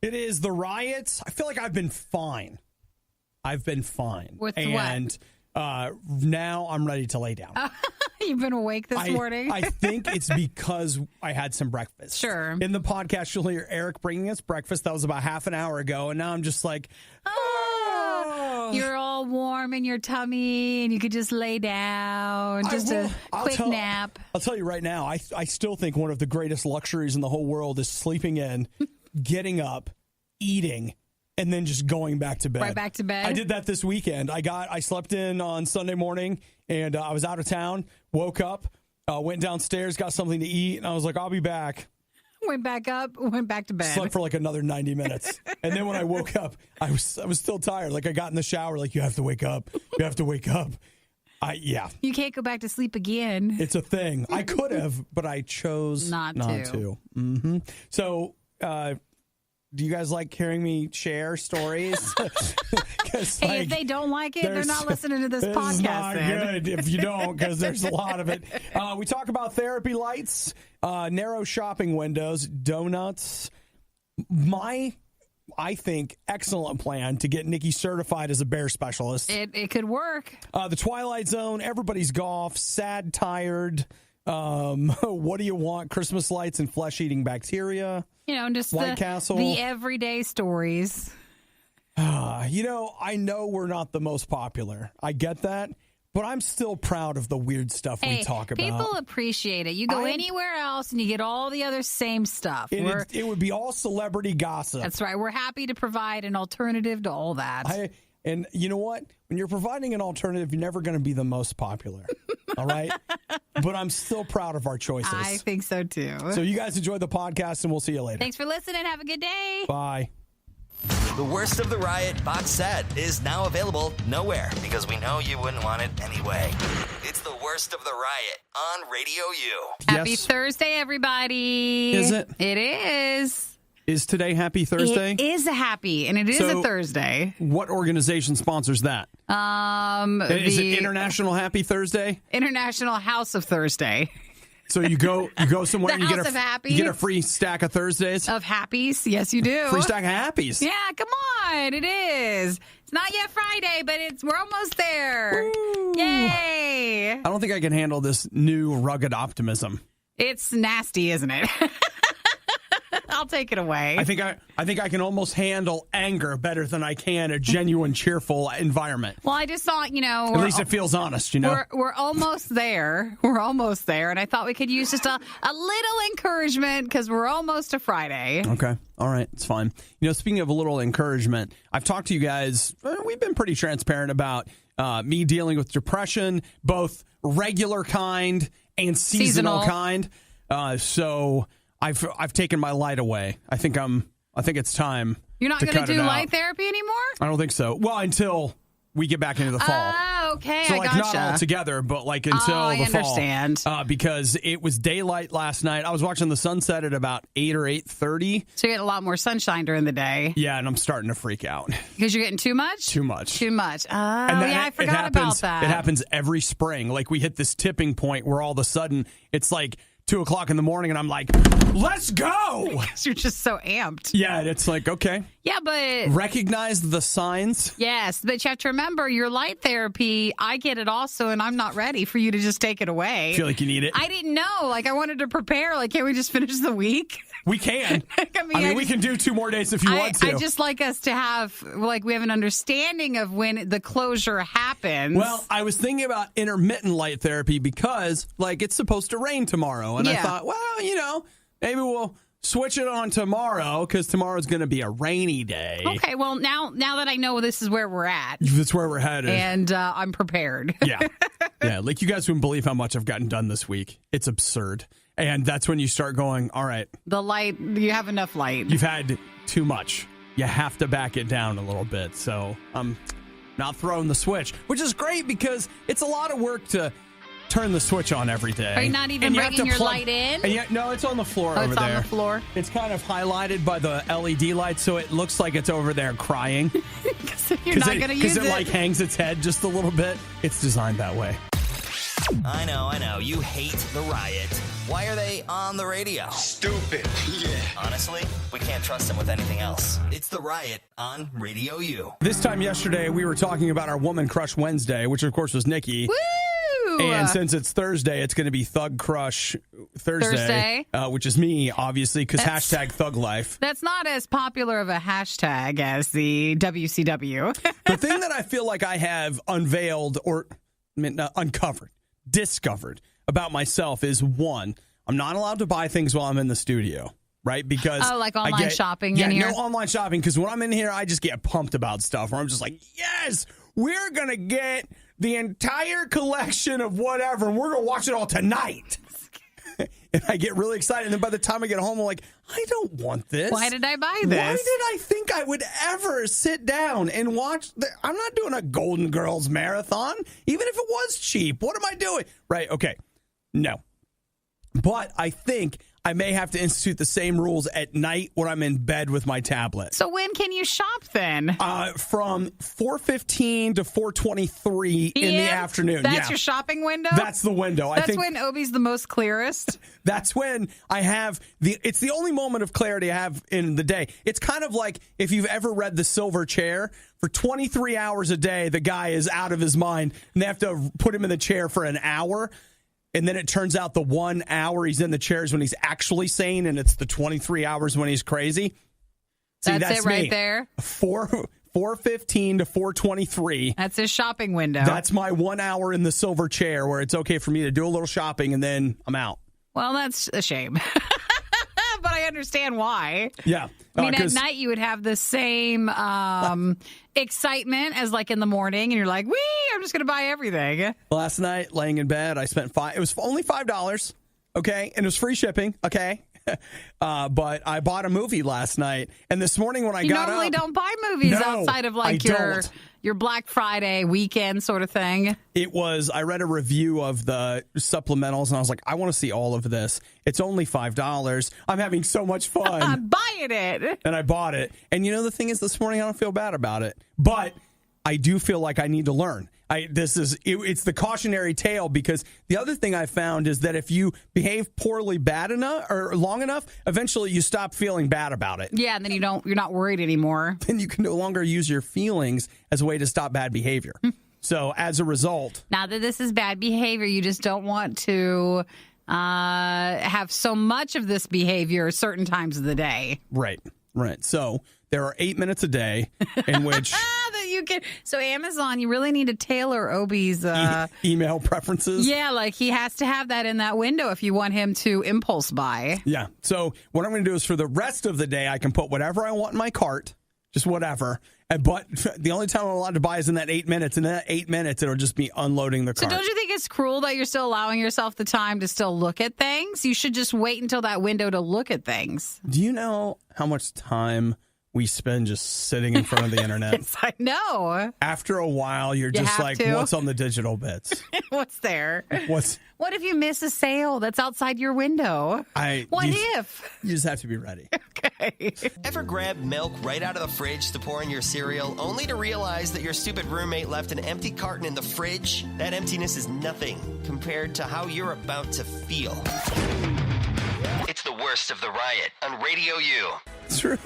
It is the riots. I feel like I've been fine. With and now I'm ready to lay down. You've been awake this morning? I think it's because I had some breakfast. Sure. In the podcast, you'll hear Eric bringing us breakfast. That was about half an hour ago. And now I'm just like, You're all warm in your tummy and you could just lay down. Just a quick nap. I'll tell you right now, I still think one of the greatest luxuries in the whole world is sleeping in, getting up, eating, and then just going back to bed. Right back to bed? I did that this weekend. I slept in on Sunday morning, and I was out of town, woke up, went downstairs, got something to eat, and I was like, I'll be back. Went back up, went back to bed. Slept for like another 90 minutes. And then when I woke up, I was still tired. Like I got in the shower, like, you have to wake up. You have to wake up. Yeah. You can't go back to sleep again. It's a thing. I could have, but I chose not to. Mm-hmm. So, do you guys like hearing me share stories? Hey, if they don't like it, they're not listening to this podcast. It's not good if you don't, because there's a lot of it. We talk about therapy lights, narrow shopping windows, donuts. I think, excellent plan to get Nikki certified as a bear specialist. It could work. The Twilight Zone, everybody's golf, sad, tired. What do you want? Christmas lights and flesh-eating bacteria. Just White Castle. The everyday stories. I know we're not the most popular. I get that. But I'm still proud of the weird stuff we talk about. People appreciate it. You go anywhere else and you get all the other same stuff. It would be all celebrity gossip. That's right. We're happy to provide an alternative to all that. And you know what? When you're providing an alternative, you're never going to be the most popular. All right? But I'm still proud of our choices. I think so, too. So you guys enjoy the podcast, and we'll see you later. Thanks for listening. Have a good day. Bye. The Worst of the Riot box set is now available nowhere because we know you wouldn't want it anyway. It's The Worst of the Riot on RadioU. Happy Thursday, everybody. Is it? It is. Is today Happy Thursday? It is a happy, and it is a Thursday. What organization sponsors that? Is it International Happy Thursday? International House of Thursday. So you go somewhere and you get a free stack of Thursdays? Of Happies, yes you do. Free stack of Happies. Yeah, come on, it is. It's not yet Friday, but we're almost there. Woo. Yay! I don't think I can handle this new rugged optimism. It's nasty, isn't it? I'll take it away. I think I can almost handle anger better than I can a genuine, cheerful environment. Well, I just thought, at least it feels honest, We're almost there. We're almost there, and I thought we could use just a little encouragement because we're almost to Friday. Okay. All right. It's fine. Speaking of a little encouragement, I've talked to you guys. We've been pretty transparent about me dealing with depression, both regular kind and seasonal kind. So I've taken my light away. I think it's time. You're not going to do light therapy anymore? I don't think so. Well, until we get back into the fall. Oh, okay. So I gotcha. Not all together, but until the fall. I understand. Because it was daylight last night. I was watching the sunset at about 8 or 8:30. So you get a lot more sunshine during the day. Yeah, and I'm starting to freak out. Because you're getting too much? Too much. Oh, yeah, I forgot about that. It happens every spring. We hit this tipping point where all of a sudden it's 2 o'clock in the morning, and I'm like, let's go! Because you're just so amped. Yeah, and it's okay. Yeah, but... Recognize the signs. Yes, but you have to remember, your light therapy, I get it also, and I'm not ready for you to just take it away. Feel like you need it? I didn't know. I wanted to prepare. Can't we just finish the week? We can. We can do 2 more days if you want to. I just like us to have, we have an understanding of when the closure happens. Well, I was thinking about intermittent light therapy because, it's supposed to rain tomorrow. And I thought, maybe we'll switch it on tomorrow because tomorrow's going to be a rainy day. Okay, well, now that I know this is where we're at. That's where we're headed. And I'm prepared. Yeah. Yeah, you guys wouldn't believe how much I've gotten done this week. It's absurd. And that's when you start going, all right. The light, you have enough light. You've had too much. You have to back it down a little bit. So I'm not throwing the switch, which is great because it's a lot of work to turn the switch on every day. Are you not even bringing your light in? No, it's on the floor over there. It's on the floor? It's kind of highlighted by the LED light, so it looks like it's over there crying. Because you're not going to use it. Because it hangs its head just a little bit. It's designed that way. I know. You hate the Riot. Why are they on the radio? Stupid. Yeah. Honestly, we can't trust them with anything else. It's the Riot on RadioU. This time yesterday, we were talking about our Woman Crush Wednesday, which of course was Nikki. Woo! And since it's Thursday, it's going to be Thug Crush Thursday. Which is me, obviously, because hashtag Thug Life. That's not as popular of a hashtag as the WCW. The thing that I feel like I have unveiled or discovered about myself is, one, I'm not allowed to buy things while I'm in the studio, right? Because like online shopping in here? No online shopping, because when I'm in here, I just get pumped about stuff where I'm just like, yes, we're going to get the entire collection of whatever, and we're going to watch it all tonight. And I get really excited, and then by the time I get home, I'm like, I don't want this. Why did I buy this? Why did I think I would ever sit down and watch? I'm not doing a Golden Girls marathon, even if it was cheap. What am I doing? Right, okay. No. But I think I may have to institute the same rules at night when I'm in bed with my tablet. So when can you shop then? From 4:15 to 4:23 in the afternoon. That's your shopping window? That's the window. That's when Obi's the most clearest? That's when I have it's the only moment of clarity I have in the day. It's kind of like if you've ever read The Silver Chair. For 23 hours a day, the guy is out of his mind, and they have to put him in the chair for an hour. And then it turns out the 1 hour he's in the chair is when he's actually sane, and it's the 23 hours when he's crazy. See, that's it right there. 4:15 to 4:23. That's his shopping window. That's my 1 hour in the silver chair where it's okay for me to do a little shopping, and then I'm out. Well, that's a shame. But I understand why. Yeah. I mean, at night you would have the same excitement as like in the morning, and you're like, wee, I'm just going to buy everything. Last night, laying in bed, I spent it was only $5, okay? And it was free shipping, okay? But I bought a movie last night, and this morning when I got up... You normally don't buy movies outside of like your Black Friday weekend sort of thing. I read a review of the supplementals, and I was like, I want to see all of this. It's only $5. I'm having so much fun. I'm buying it. And I bought it. And you know, the thing is, this morning I don't feel bad about it. But I do feel like I need to learn. It's the cautionary tale, because the other thing I found is that if you behave poorly bad enough or long enough, eventually you stop feeling bad about it. Yeah, and then you're not worried anymore. Then you can no longer use your feelings as a way to stop bad behavior. So as a result, now that this is bad behavior, you just don't want to have so much of this behavior certain times of the day. Right. So there are 8 minutes a day in which So Amazon, you really need to tailor Obi's email preferences. Yeah, like he has to have that in that window if you want him to impulse buy. Yeah. So what I'm going to do is for the rest of the day, I can put whatever I want in my cart, just whatever. But the only time I'm allowed to buy is in that 8 minutes. And in that 8 minutes, it'll just be unloading the cart. So don't you think it's cruel that you're still allowing yourself the time to still look at things? You should just wait until that window to look at things. Do you know how much time we spend just sitting in front of the internet? Yes, I know. After a while, you're just like, what's on the digital bits? What's there? What if you miss a sale that's outside your window? What if? You just have to be ready. Okay. Ever grab milk right out of the fridge to pour in your cereal, only to realize that your stupid roommate left an empty carton in the fridge? That emptiness is nothing compared to how you're about to feel. It's the worst of the Riot on RadioU. It's true.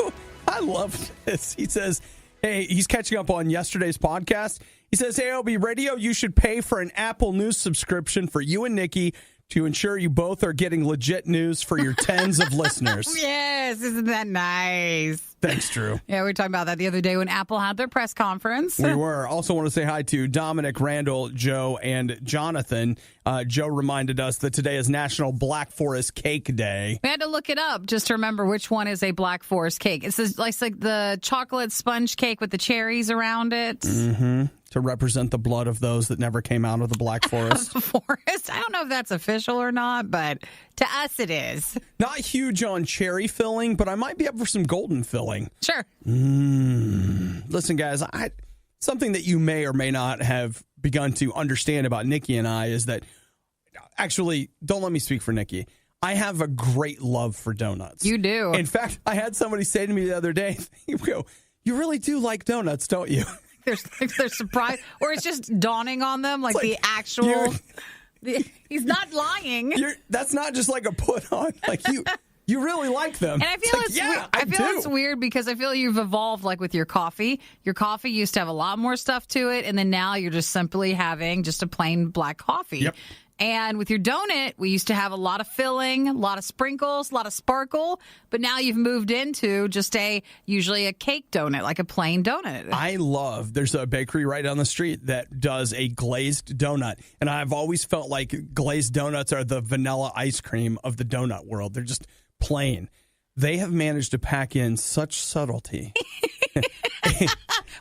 I love this. He says, hey, he's catching up on yesterday's podcast. He says, hey, OB Radio, you should pay for an Apple News subscription for you and Nikki to ensure you both are getting legit news for your tens of listeners. Yes, isn't that nice? Thanks, Drew. Yeah, we were talking about that the other day when Apple had their press conference. We were. Also want to say hi to Dominic, Randall, Joe, and Jonathan. Joe reminded us that today is National Black Forest Cake Day. We had to look it up just to remember which one is a Black Forest cake. It's like the chocolate sponge cake with the cherries around it. Mm-hmm. To represent the blood of those that never came out of the Black Forest. I don't know if that's official or not, but to us it is. Not huge on cherry filling, but I might be up for some golden filling. Sure. Listen, guys, something that you may or may not have begun to understand about Nikki and I is that, actually, don't let me speak for Nikki. I have a great love for donuts. You do. In fact, I had somebody say to me the other day, you really do like donuts, don't you? They're surprised, or it's just dawning on them, like the actual He's not lying. That's not just like a put on. Like you really like them. And I feel it's weird because I feel you've evolved like with your coffee. Your coffee used to have a lot more stuff to it, and then now you're just simply having just a plain black coffee. Yep. And with your donut, we used to have a lot of filling, a lot of sprinkles, a lot of sparkle, but now you've moved into just usually a cake donut, like a plain donut. There's a bakery right down the street that does a glazed donut, and I've always felt like glazed donuts are the vanilla ice cream of the donut world. They're just plain. They have managed to pack in such subtlety.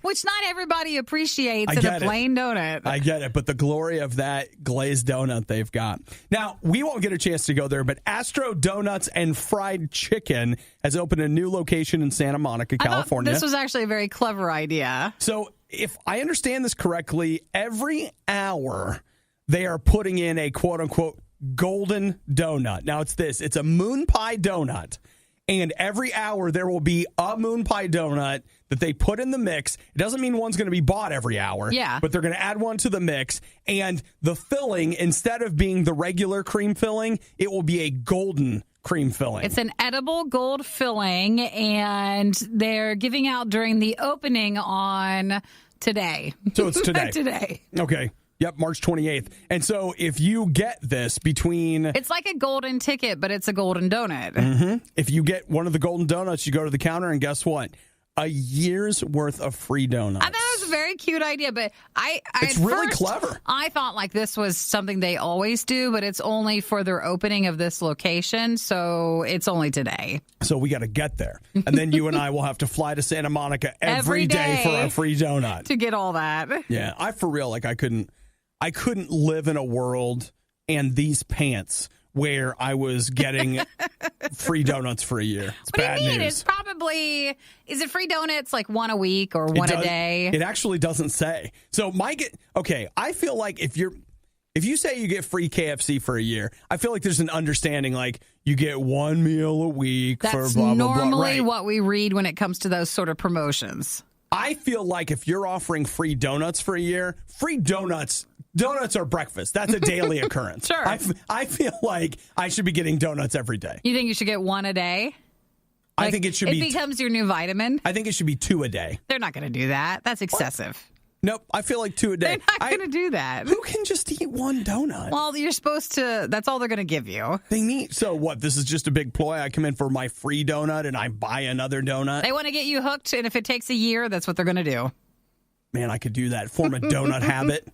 Which not everybody appreciates in a plain donut. I get it, but the glory of that glazed donut they've got. Now, we won't get a chance to go there, but Astro Donuts and Fried Chicken has opened a new location in Santa Monica, California. This was actually a very clever idea. So, if I understand this correctly, every hour they are putting in a quote-unquote golden donut. Now, it's a moon pie donut. And every hour there will be a moon pie donut that they put in the mix. It doesn't mean one's going to be bought every hour. Yeah. But they're going to add one to the mix. And the filling, instead of being the regular cream filling, it will be a golden cream filling. It's an edible gold filling, and they're giving out during the opening on today. So it's today. Today. Okay. Yep, March 28th. And so if you get this between... It's like a golden ticket, but it's a golden donut. Mm-hmm. If you get one of the golden donuts, you go to the counter, and guess what? A year's worth of free donuts. I thought it was a very cute idea, but it's really clever. I thought like this was something they always do, but it's only for their opening of this location, so it's only today. So we got to get there. And then you and I will have to fly to Santa Monica every day for a free donut. To get all that. Yeah, I couldn't live in a world and these pants where I was getting free donuts for a year. It's bad news. It's probably, is it free donuts like one a week or one a day? It actually doesn't say. So I feel like if you say you get free KFC for a year, I feel like there's an understanding like you get one meal a week for blah, blah, blah. That's normally right. what we read when it comes to those sort of promotions. I feel like if you're offering free donuts for a year, free donuts are breakfast. That's a daily occurrence. Sure. I feel like I should be getting donuts every day. You think you should get one a day? I think it should be. It becomes your new vitamin? I think it should be 2 a day. They're not going to do that. That's excessive. What? Nope. I feel like 2 a day. They're not going to do that. Who can just eat one donut? Well, you're supposed to. That's all they're going to give you. They need. So what? This is just a big ploy. I come in for my free donut and I buy another donut. They want to get you hooked, and if it takes a year, that's what they're going to do. Man, I could do that. Form a donut habit.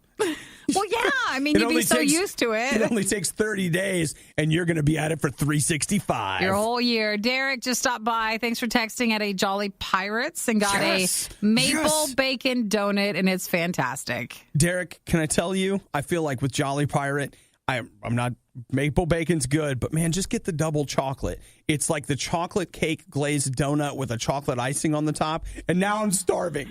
Well, yeah. I mean, you'd be so used to it. It only takes 30 days, and you're going to be at it for 365. Your whole year. Derek just stopped by. Thanks for texting at a Jolly Pirates and got a maple bacon donut, and it's fantastic. Derek, can I tell you, I feel like with Jolly Pirate, I'm not, maple bacon's good, but man, just get the double chocolate. It's like the chocolate cake glazed donut with a chocolate icing on the top, and now I'm starving.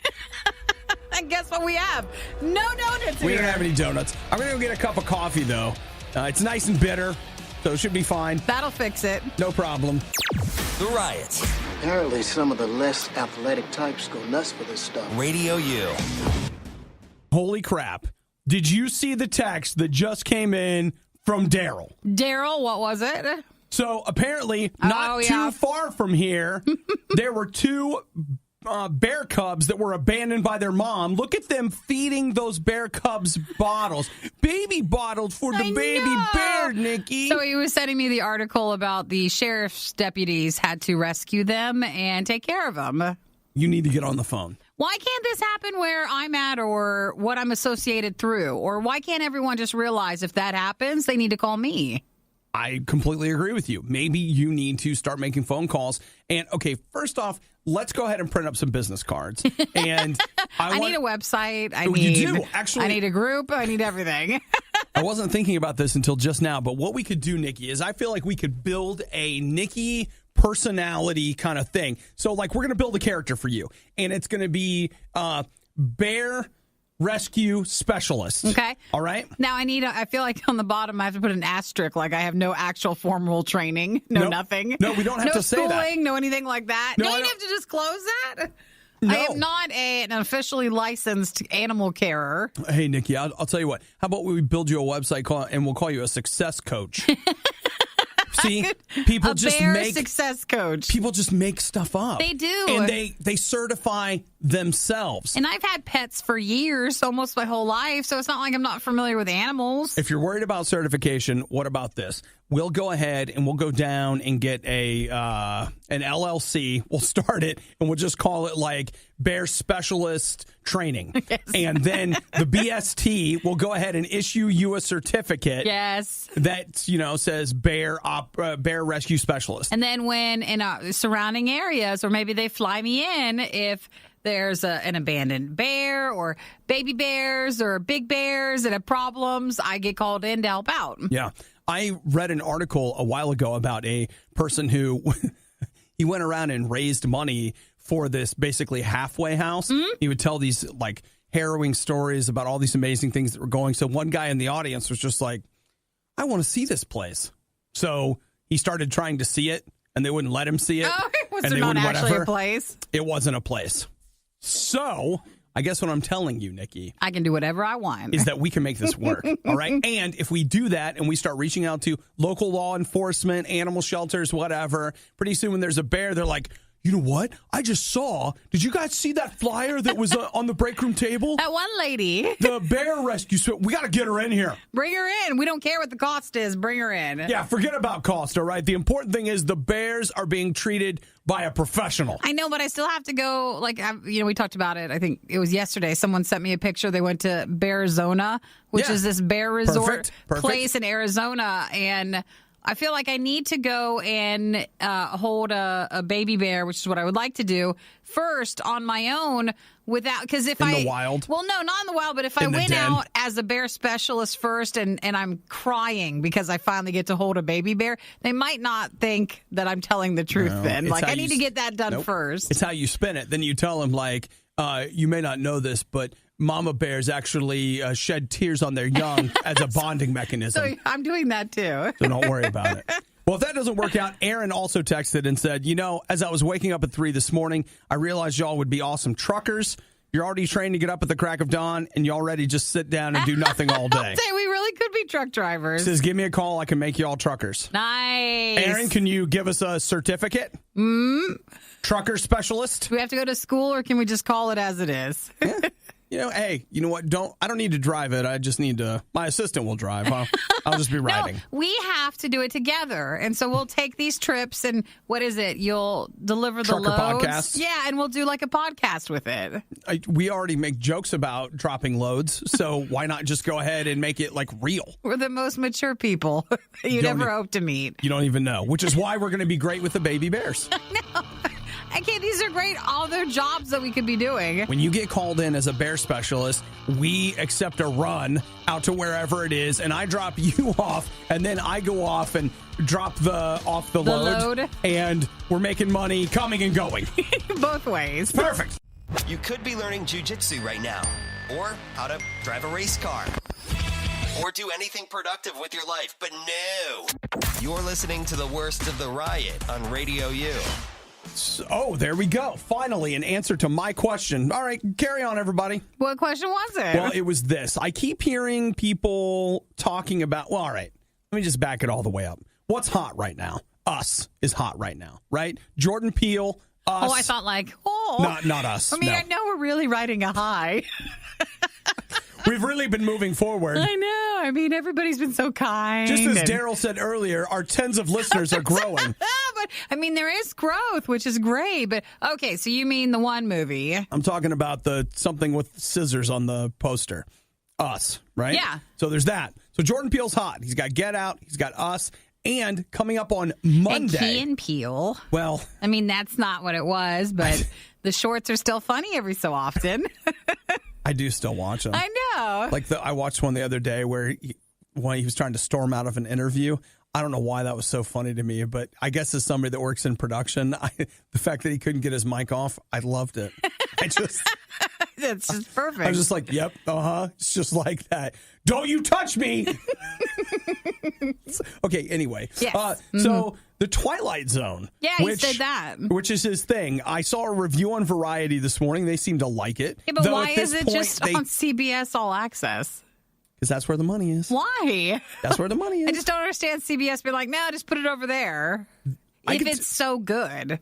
And guess what we have? No donuts We here. don't have any donuts. I'm going to go get a cup of coffee, though. It's nice and bitter, so it should be fine. That'll fix it. No problem. The Riot. Apparently, some of the less athletic types go nuts for this stuff. RadioU. Holy crap. Did you see the text that just came in from Daryl? Daryl, what was it? So apparently, not too far from here, there were 2 bear cubs that were abandoned by their mom. Look at them feeding those bear cubs bottles. Baby bottles for the baby bear, Nikki. So he was sending me the article about the sheriff's deputies had to rescue them and take care of them. You need to get on the phone. Why can't this happen where I'm at or what I'm associated through? Or why can't everyone just realize if that happens, they need to call me? I completely agree with you. Maybe you need to start making phone calls. And, okay, first off, let's go ahead and print up some business cards. And I need a website. Actually, I need a group. I need everything. I wasn't thinking about this until just now, but what we could do, Nikki, is I feel like we could build a Nikki personality kind of thing. So, like, we're going to build a character for you, and it's going to be Bear Rescue Specialist. Okay. All right. Now, I feel like on the bottom I have to put an asterisk, like I have no actual formal training, nothing. No, we don't have to say that. No schooling, no anything like that. No, you have to disclose that? No. I am not an officially licensed animal carer. Hey, Nikki, I'll tell you what. How about we build you a website and we'll call you a success coach? See, people just make success coach. People just make stuff up. They do, and they certify themselves. And I've had pets for years, almost my whole life, so it's not like I'm not familiar with animals. If you're worried about certification, what about this? We'll go ahead and we'll go down and get an LLC. We'll start it and we'll just call it like Bear Specialist Training. Yes. And then the BST will go ahead and issue you a certificate. Yes. That, says Bear Rescue Specialist. And then when in surrounding areas, or maybe they fly me in, if there's an abandoned bear or baby bears or big bears that have problems, I get called in to help out. Yeah. I read an article a while ago about a person who he went around and raised money for this basically halfway house. Mm-hmm. He would tell these like harrowing stories about all these amazing things that were going. So one guy in the audience was just like, I want to see this place. So he started trying to see it and they wouldn't let him see it. Oh, was there not actually a place? It wasn't a place. So I guess what I'm telling you, Nikki, I can do whatever I want, is that we can make this work. All right. And if we do that and we start reaching out to local law enforcement, animal shelters, whatever, pretty soon when there's a bear, they're like, you know what? I just saw. Did you guys see that flyer that was on the break room table? That one lady. The bear rescue. We got to get her in here. Bring her in. We don't care what the cost is. Bring her in. Yeah, forget about cost, all right? The important thing is the bears are being treated by a professional. I know, but I still have to go. Like, we talked about it. I think it was yesterday. Someone sent me a picture. They went to Bearizona, which is this bear resort place in Arizona. And I feel like I need to go and hold a baby bear, which is what I would like to do first on my own without, because if in the wild? Well, no, not in the wild, but if I went out as a bear specialist first and I'm crying because I finally get to hold a baby bear, they might not think that I'm telling the truth then. Like, I need to get that done first. It's how you spin it. Then you tell them, like, you may not know this, but mama bears actually shed tears on their young as a bonding mechanism. So I'm doing that too. So don't worry about it. Well, if that doesn't work out, Aaron also texted and said, as I was waking up at 3 this morning, I realized y'all would be awesome truckers. You're already trained to get up at the crack of dawn, and you already just sit down and do nothing all day. I'll say we really could be truck drivers. Says, give me a call. I can make you all truckers. Nice. Aaron, can you give us a certificate? Trucker specialist? Do we have to go to school, or can we just call it as it is? Yeah. Hey, you know what? I don't need to drive it. I just need to. My assistant will drive. I'll just be riding. No, we have to do it together, and so we'll take these trips. And what is it? You'll deliver the Trucker loads. podcast. Yeah, and we'll do like a podcast with it. We already make jokes about dropping loads, so why not just go ahead and make it like real? We're the most mature people you'd ever hope to meet. You don't even know, which is why we're going to be great with the baby bears. No. Okay, these are great other jobs that we could be doing. When you get called in as a bear specialist, we accept a run out to wherever it is, and I drop you off, and then I go off and drop the load, and we're making money coming and going. Both ways. Perfect. You could be learning jujitsu right now, or how to drive a race car, or do anything productive with your life, but no. You're listening to the worst of the riot on RadioU. Oh, there we go. Finally, an answer to my question. All right, carry on, everybody. What question was it? Well, it was this. I keep hearing people talking about, well, all right, let me just back it all the way up. What's hot right now? Us is hot right now, right? Jordan Peele, us. Oh, I thought Not us. I mean, no. I know we're really riding a high. We've really been moving forward. I know. I mean, everybody's been so kind. Just as Daryl said earlier, our tens of listeners are growing. But, I mean, there is growth, which is great. But, okay, so you mean the one movie. I'm talking about the something with scissors on the poster. Us, right? Yeah. So there's that. So Jordan Peele's hot. He's got Get Out. He's got Us. And coming up on Monday. And Key and Peele. Well. I mean, that's not what it was, but the shorts are still funny every so often. I do still watch them. I know. Like I watched one the other day where he was trying to storm out of an interview. I don't know why that was so funny to me, but I guess as somebody that works in production, the fact that he couldn't get his mic off, I loved it. That's just perfect. I was just like, yep, it's just like that. Don't you touch me. Okay, anyway. Yes. So the Twilight Zone. Yeah, he said that. Which is his thing. I saw a review on Variety this morning. They seem to like it. Yeah, but why is it just on CBS All Access? Because that's where the money is. Why? That's where the money is. I just don't understand CBS being like, no, just put it over there. If it's so good.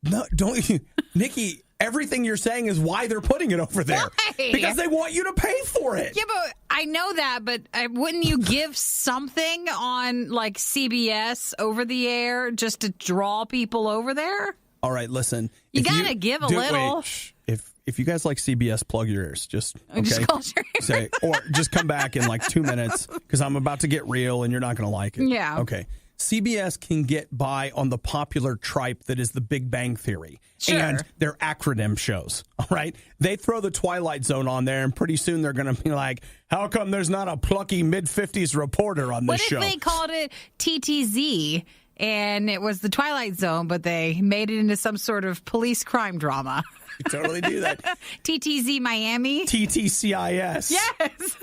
No, don't you. Nikki, everything you're saying is why they're putting it over there. Why? Because they want you to pay for it. Yeah, but I know that, but wouldn't you give something on like CBS over the air just to draw people over there? All right, listen. You got to give a little. Wait, if you guys like CBS, plug your ears. Just call your say, or just come back in like 2 minutes because I'm about to get real and you're not going to like it. Yeah. Okay. CBS can get by on the popular tripe that is the Big Bang Theory. Sure. And their acronym shows, all right? They throw the Twilight Zone on there, and pretty soon they're going to be like, how come there's not a plucky mid-50s reporter on this show? What if they called it TTZ and it was the Twilight Zone, but they made it into some sort of police crime drama? You totally do that. TTZ Miami? TTCIS. Yes.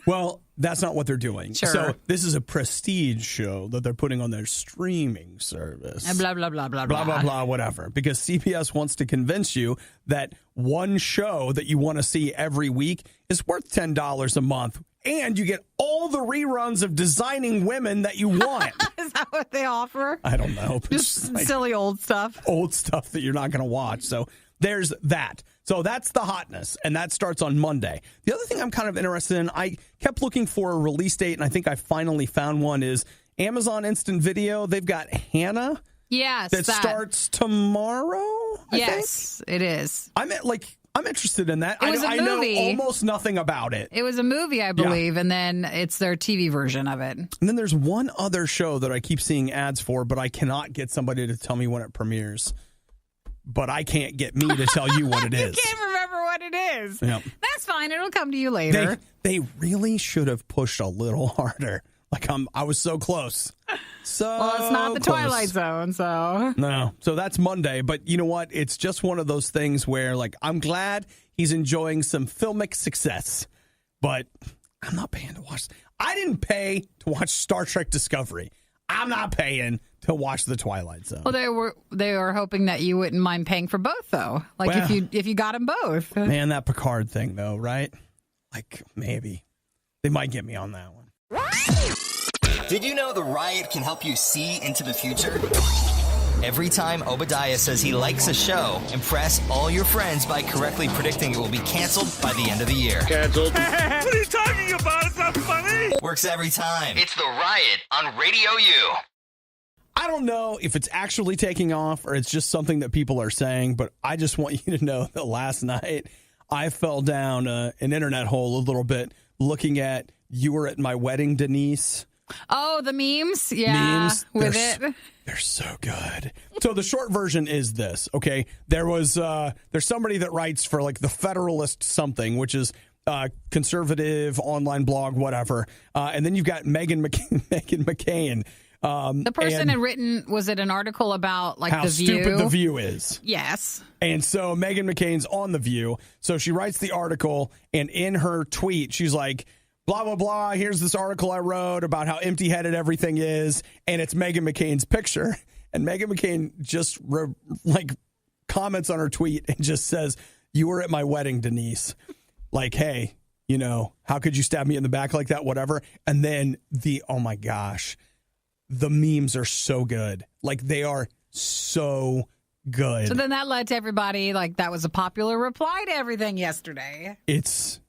Well, that's not what they're doing. Sure. So this is a prestige show that they're putting on their streaming service. And blah, blah, blah, blah, blah, blah, blah, whatever. Because CBS wants to convince you that one show that you want to see every week is worth $10 a month. And you get all the reruns of Designing Women that you want. Is that what they offer? I don't know. Just like silly old stuff. Old stuff that you're not going to watch. So there's that. So that's the hotness, and that starts on Monday. The other thing I'm kind of interested in, I kept looking for a release date, and I think I finally found one, is Amazon Instant Video. They've got Hannah. Yes. That starts tomorrow, I think. It is. I'm interested in that. It was a movie. I know almost nothing about it. It was a movie, I believe, and then it's their TV version of it. And then there's one other show that I keep seeing ads for, but I cannot get somebody to tell me when it premieres. But I can't get me to tell you what it is. You can't remember what it is. Yep. That's fine. It'll come to you later. They really should have pushed a little harder. Like I was so close. Well, it's not the close. Twilight Zone, so. No. So that's Monday. But you know what? It's just one of those things where, like, I'm glad he's enjoying some filmic success. But I'm not paying to watch. I didn't pay to watch Star Trek Discovery. I'm not paying to watch the Twilight Zone. Well, they were hoping that you wouldn't mind paying for both, though. Like if you got them both. Man, that Picard thing, though, right? Like maybe they might get me on that one. Did you know the RIOT can help you see into the future? Every time Obadiah says he likes a show, impress all your friends by correctly predicting it will be canceled by the end of the year. Canceled. What are you talking about? It's not funny. Works every time. It's the RIOT on RadioU. I don't know if it's actually taking off or it's just something that people are saying, but I just want you to know that last night I fell down an internet hole a little bit looking at You Were at My Wedding, Denise. Oh, the memes? Yeah. Memes. With it. They're so good. So the short version is this, okay? There's somebody that writes for like the Federalist something, which is conservative online blog, whatever. And then you've got Meghan McCain. The person had written, was it an article about like how The View? Stupid The View is. Yes. And so Meghan McCain's on The View. So she writes the article, and in her tweet, she's like, blah, blah, blah, here's this article I wrote about how empty-headed everything is, and it's Meghan McCain's picture. And Meghan McCain just comments on her tweet and just says, you were at my wedding, Denise. Like, hey, how could you stab me in the back like that, whatever. And then oh my gosh, the memes are so good. Like, they are so good. So then that led to everybody, like, that was a popular reply to everything yesterday. It's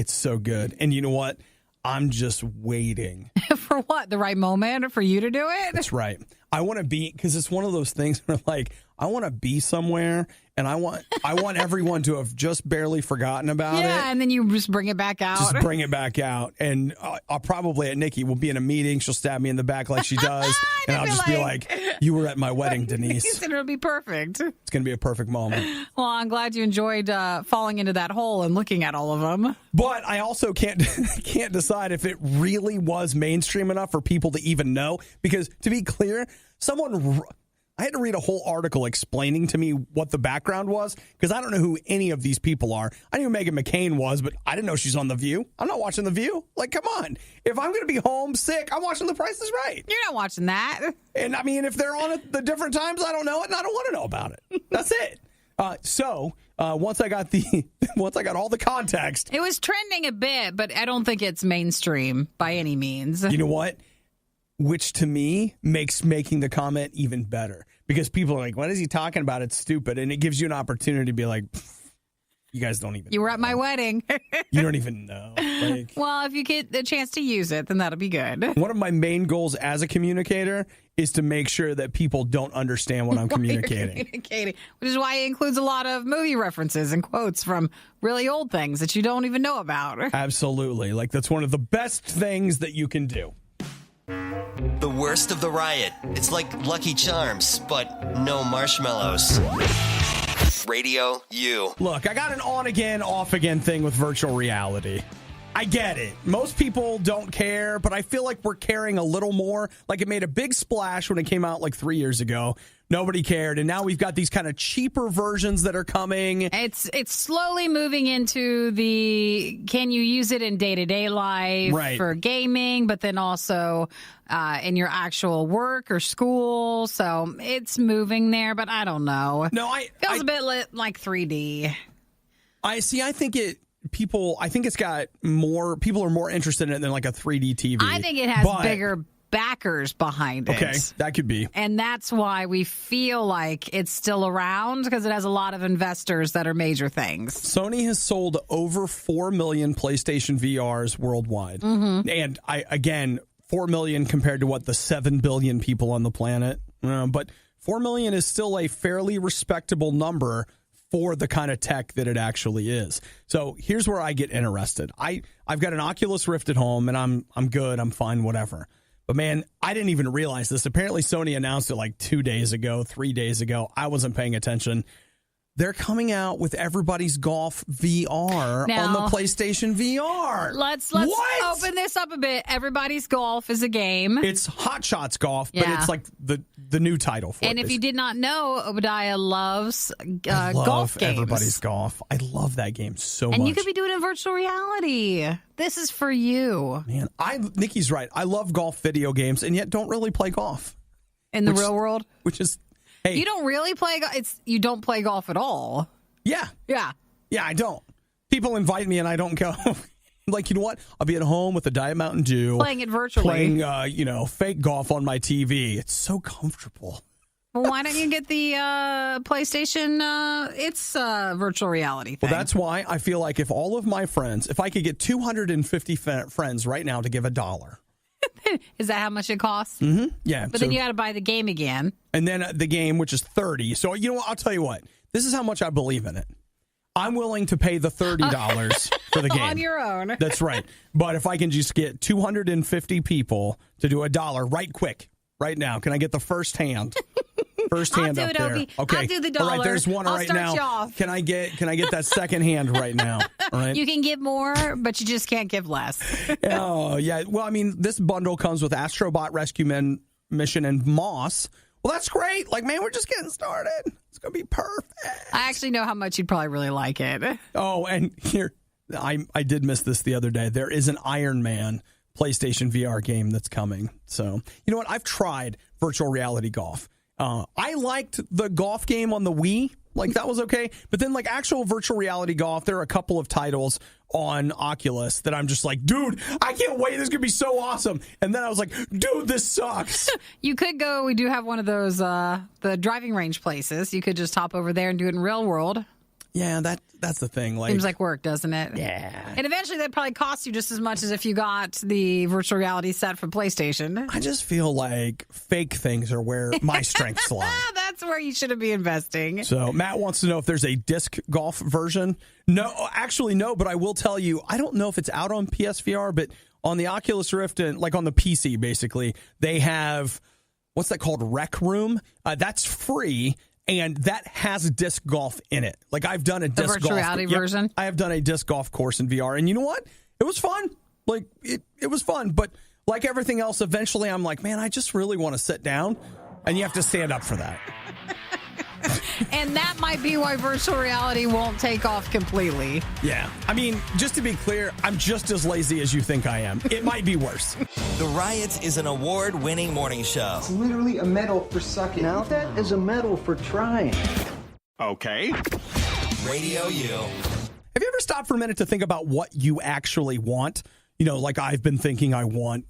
so good. And you know what? I'm just waiting. For what? The right moment for you to do it? That's right. I want to be, because it's one of those things where, like, I want to be somewhere, and I want everyone to have just barely forgotten about it. Yeah, and then you just bring it back out. Just bring it back out. And I'll probably at Nikki, we'll be in a meeting. She'll stab me in the back like she does. And I'll just be like, you were at my wedding, Denise. And it'll be perfect. It's going to be a perfect moment. Well, I'm glad you enjoyed falling into that hole and looking at all of them. But I also can't decide if it really was mainstream enough for people to even know. Because to be clear, I had to read a whole article explaining to me what the background was because I don't know who any of these people are. I knew who Meghan McCain was, but I didn't know she's on The View. I'm not watching The View. Like, come on. If I'm going to be home sick, I'm watching The Price is Right. You're not watching that. And I mean, if they're on at the different times, I don't know it, and I don't want to know about it. That's it. Once I got all the context, it was trending a bit, but I don't think it's mainstream by any means. You know what? Which to me makes making the comment even better because people are like, what is he talking about? It's stupid. And it gives you an opportunity to be like, you guys don't even You were know. at my wedding. You don't even know. Like, well, if you get the chance to use it, then that'll be good. One of my main goals as a communicator is to make sure that people don't understand what I'm communicating. Which is why it includes a lot of movie references and quotes from really old things that you don't even know about. Absolutely. Like, that's one of the best things that you can do. The worst of the riot. It's like Lucky Charms, but no marshmallows. RadioU. Look, I got an on-again, off-again thing with virtual reality. I get it. Most people don't care, but I feel like we're caring a little more. Like, it made a big splash when it came out like 3 years ago. Nobody cared, and now we've got these kind of cheaper versions that are coming. It's slowly moving into the can you use it in day-to-day life for gaming, but then also in your actual work or school. So it's moving there, but I don't know. No, feels a bit like 3D. I think it's got more, people are more interested in it than like a 3D TV. I think it has bigger backers behind it. Okay, that could be. And that's why we feel like it's still around, because it has a lot of investors that are major things. Sony has sold over 4 million PlayStation VRs worldwide. Mm-hmm. And 4 million compared to the 7 billion people on the planet. But 4 million is still a fairly respectable number for the kind of tech that it actually is. So here's where I get interested. I've got an Oculus Rift at home, and I'm good. I'm fine, whatever. But, man, I didn't even realize this. Apparently, Sony announced it like 2 days ago, 3 days ago. I wasn't paying attention. They're coming out with everybody's golf VR on the PlayStation VR. Let's open this up a bit. Everybody's Golf is a game. It's Hot Shots Golf, but it's like the new title for it. And if you did not know, Obadiah loves I love golf games. Everybody's Golf. I love that game so much. And you could be doing it in virtual reality. This is for you. Man, Nikki's right. I love golf video games, and yet don't really play golf. In the real world? Which is... Hey, you don't really play golf? You don't play golf at all? Yeah. Yeah. Yeah, I don't. People invite me and I don't go. Like, you know what? I'll be at home with a Diet Mountain Dew. Playing it virtually. Playing, fake golf on my TV. It's so comfortable. Well, why don't you get the PlayStation? It's virtual reality thing. Well, that's why I feel like if all of my friends, if I could get 250 friends right now to give $1. Is that how much it costs? Mm-hmm. Yeah. But then you got to buy the game again. And then the game, which is $30. So, you know what? I'll tell you what. This is how much I believe in it. I'm willing to pay the $30 for the game. On your own. That's right. But if I can just get 250 people to do $1 right now. Can I get the first hand? First hand up there. Opie. Okay. I'll do the $1. All right, there's one right now. You off. Can I get that second hand right now? All right. You can give more, but you just can't give less. Oh, yeah. Well, I mean, this bundle comes with Astrobot Rescue Mission and Moss. Well, that's great. Like, man, we're just getting started. It's going to be perfect. I actually know how much you'd probably really like it. Oh, and here, I did miss this the other day. There is an Iron Man PlayStation VR game that's coming. So, you know what? I've tried virtual reality golf. I liked the golf game on the Wii. Like, that was okay. But then, like, actual virtual reality golf, there are a couple of titles on Oculus that I'm just like, dude, I can't wait. This is going to be so awesome. And then I was like, dude, this sucks. You could go. We do have one of those, the driving range places. You could just hop over there and do it in real world. Yeah, that's the thing. Like, seems like work, doesn't it? Yeah. And eventually that probably costs you just as much as if you got the virtual reality set from PlayStation. I just feel like fake things are where my strengths lie. That's where you should be investing. So Matt wants to know if there's a disc golf version. No, actually, no, but I will tell you, I don't know if it's out on PSVR, but on the Oculus Rift and like on the PC, basically, they have, what's that called? Rec Room. That's free. And that has disc golf in it. Like, I've done a disc golf. The virtual reality version? I have done a disc golf course in VR. And you know what? It was fun. Like, it was fun. But like everything else, eventually I'm like, man, I just really want to sit down And you have to stand up for that. And that might be why virtual reality won't take off completely. Yeah. I mean, just to be clear, I'm just as lazy as you think I am. It might be worse. The RIOT is an award-winning morning show. It's literally a medal for sucking. Now that is a medal for trying. Okay. RadioU. Have you ever stopped for a minute to think about what you actually want? You know, like I've been thinking I want...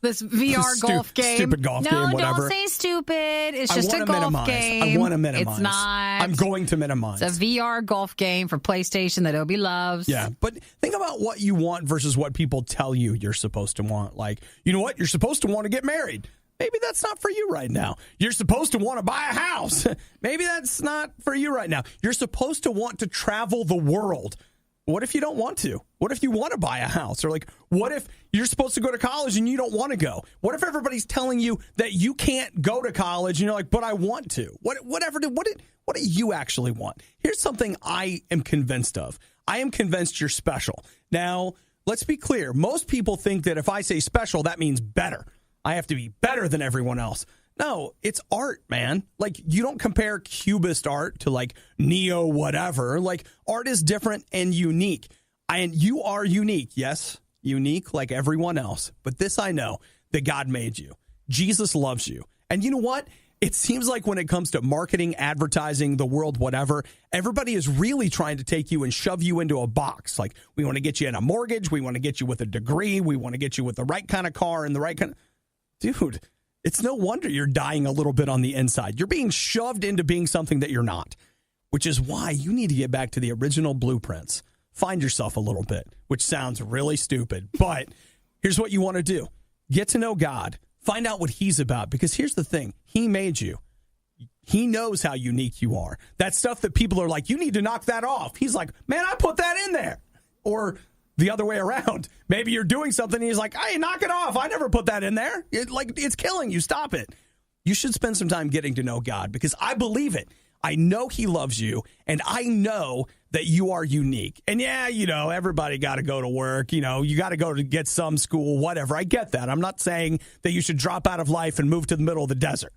This VR golf game. Stupid golf game, whatever. No, don't say stupid. It's just a golf game. I want to minimize. It's not. I'm going to minimize. It's a VR golf game for PlayStation that Obi loves. Yeah, but think about what you want versus what people tell you you're supposed to want. Like, you know what? You're supposed to want to get married. Maybe that's not for you right now. You're supposed to want to buy a house. Maybe that's not for you right now. You're supposed to want to travel the world. What if you don't want to? What if you want to buy a house? Or like, what if you're supposed to go to college and you don't want to go? What if everybody's telling you that you can't go to college and you're like, but I want to? What do you actually want? Here's something I am convinced of. I am convinced you're special. Now, let's be clear. Most people think that if I say special, that means better. I have to be better than everyone else. No, it's art, man. Like, you don't compare Cubist art to, like, Neo whatever. Like, art is different and unique. And you are unique. Yes, unique like everyone else. But this I know, that God made you. Jesus loves you. And you know what? It seems like when it comes to marketing, advertising, the world, whatever, everybody is really trying to take you and shove you into a box. Like, we want to get you in a mortgage. We want to get you with a degree. We want to get you with the right kind of car and the right kind of... Dude... It's no wonder you're dying a little bit on the inside. You're being shoved into being something that you're not, which is why you need to get back to the original blueprints. Find yourself a little bit, which sounds really stupid. But here's what you want to do. Get to know God. Find out what he's about. Because here's the thing. He made you. He knows how unique you are. That stuff that people are like, you need to knock that off. He's like, man, I put that in there. Or... the other way around. Maybe you're doing something and he's like, hey, knock it off. I never put that in there. It's killing you. Stop it. You should spend some time getting to know God because I believe it. I know he loves you and I know that you are unique. And yeah, you know, everybody got to go to work. You know, you got to go to get some school, whatever. I get that. I'm not saying that you should drop out of life and move to the middle of the desert.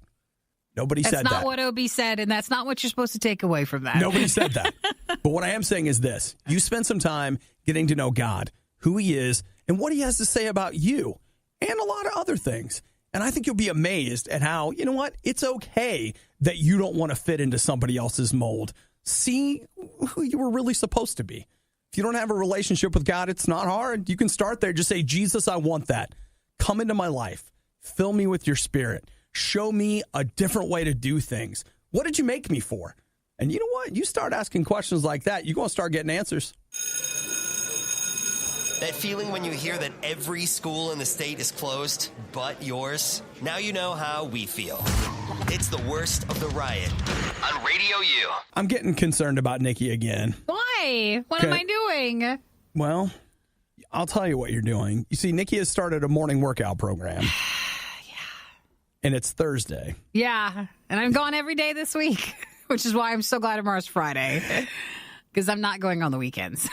Nobody said that. That's not what Obi said, and that's not what you're supposed to take away from that. Nobody said that. But what I am saying is this. You spend some time getting to know God, who he is, and what he has to say about you, and a lot of other things. And I think you'll be amazed at how, you know what, it's okay that you don't want to fit into somebody else's mold. See who you were really supposed to be. If you don't have a relationship with God, it's not hard. You can start there. Just say, Jesus, I want that. Come into my life. Fill me with your spirit. Show me a different way to do things. What did you make me for? And you know what? You start asking questions like that, you're going to start getting answers. That feeling when you hear that every school in the state is closed but yours? Now you know how we feel. It's the worst of the riot on RadioU. I'm getting concerned about Nikki again. Why? What am I doing? Well, I'll tell you what you're doing. You see, Nikki has started a morning workout program. And it's Thursday. Yeah. And I'm gone every day this week, which is why I'm so glad tomorrow's Friday. Because I'm not going on the weekends.